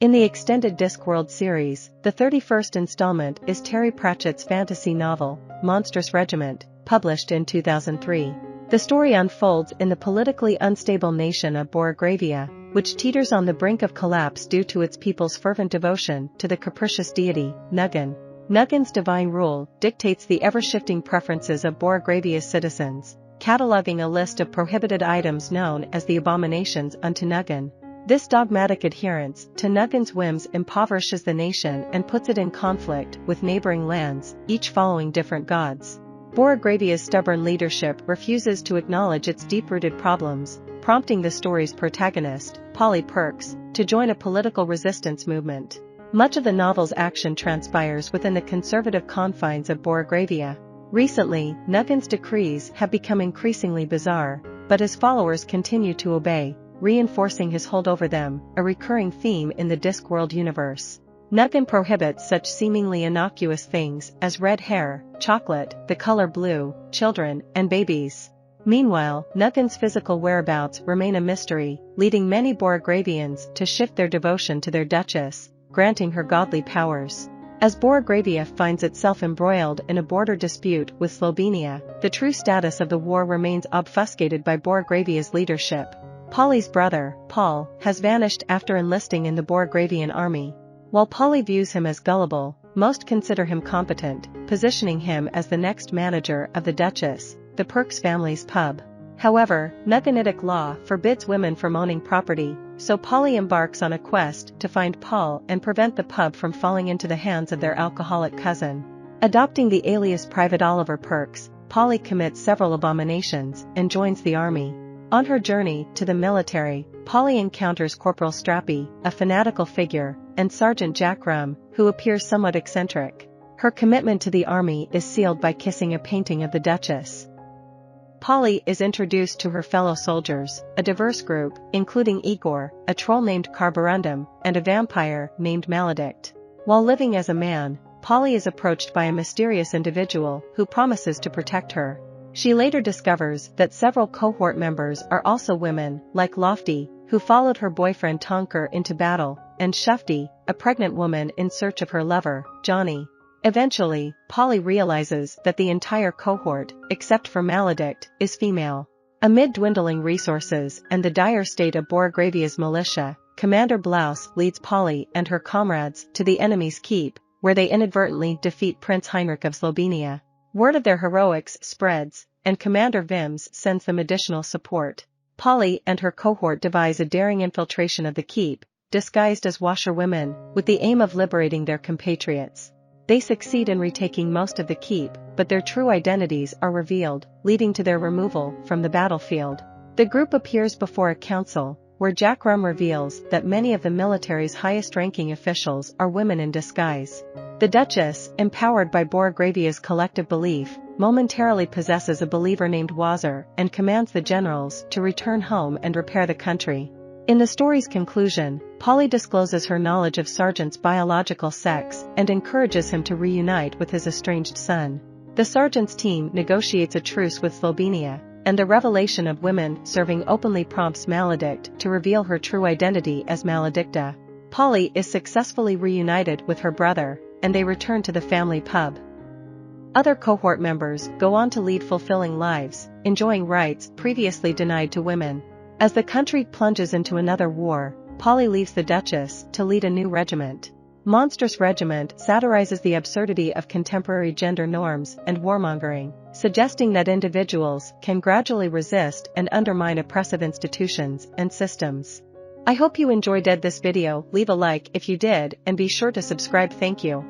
In the extended Discworld series, the 31st installment is Terry Pratchett's fantasy novel, Monstrous Regiment, published in 2003. The story unfolds in the politically unstable nation of Borogravia, which teeters on the brink of collapse due to its people's fervent devotion to the capricious deity, Nugan. Nugan's divine rule dictates the ever-shifting preferences of Borogravia's citizens, cataloging a list of prohibited items known as the abominations unto Nugan. This dogmatic adherence to Nugan's whims impoverishes the nation and puts it in conflict with neighboring lands, each following different gods. Borogravia's stubborn leadership refuses to acknowledge its deep-rooted problems, prompting the story's protagonist, Polly Perks, to join a political resistance movement. Much of the novel's action transpires within the conservative confines of Borogravia. Recently, Nugan's decrees have become increasingly bizarre, but his followers continue to obey, reinforcing his hold over them, a recurring theme in the Discworld universe. Nugan prohibits such seemingly innocuous things as red hair, chocolate, the color blue, children, and babies. Meanwhile, Nugan's physical whereabouts remain a mystery, leading many Borogravians to shift their devotion to their Duchess, granting her godly powers. As Borogravia finds itself embroiled in a border dispute with Slovenia, the true status of the war remains obfuscated by Borogravia's leadership. Polly's brother, Paul, has vanished after enlisting in the Borogravian army. While Polly views him as gullible, most consider him competent, positioning him as the next manager of the Duchess, the Perks family's pub. However, Nuganitic law forbids women from owning property, so Polly embarks on a quest to find Paul and prevent the pub from falling into the hands of their alcoholic cousin. Adopting the alias Private Oliver Perks, Polly commits several abominations and joins the army. On her journey to the military, Polly encounters Corporal Strappy, a fanatical figure, and Sergeant Jack Rum, who appears somewhat eccentric. Her commitment to the army is sealed by kissing a painting of the Duchess. Polly is introduced to her fellow soldiers, a diverse group, including Igor, a troll named Carborundum, and a vampire named Maledict. While living as a man, Polly is approached by a mysterious individual who promises to protect her. She later discovers that several cohort members are also women, like Lofty, who followed her boyfriend Tonker into battle, and Shufty, a pregnant woman in search of her lover, Johnny. Eventually, Polly realizes that the entire cohort, except for Maledict, is female. Amid dwindling resources and the dire state of Borogravia's militia, Commander Blouse leads Polly and her comrades to the enemy's keep, where they inadvertently defeat Prince Heinrich of Slovenia. Word of their heroics spreads, and Commander Vims sends them additional support. Polly and her cohort devise a daring infiltration of the keep, disguised as washerwomen, with the aim of liberating their compatriots. They succeed in retaking most of the keep, but their true identities are revealed, leading to their removal from the battlefield. The group appears before a council, where Jack Rum reveals that many of the military's highest-ranking officials are women in disguise. The Duchess, empowered by Borogravia's collective belief, momentarily possesses a believer named Wazir and commands the generals to return home and repair the country. In the story's conclusion, Polly discloses her knowledge of Sergeant's biological sex and encourages him to reunite with his estranged son. The Sergeant's team negotiates a truce with Slovenia, and the revelation of women serving openly prompts Maledict to reveal her true identity as Maledicta. Polly is successfully reunited with her brother, and they return to the family pub. Other cohort members go on to lead fulfilling lives, enjoying rights previously denied to women. As the country plunges into another war, Polly leaves the Duchess to lead a new regiment. Monstrous Regiment satirizes the absurdity of contemporary gender norms and warmongering, suggesting that individuals can gradually resist and undermine oppressive institutions and systems. I hope you enjoyed this video. Leave a like if you did and be sure to subscribe. Thank you.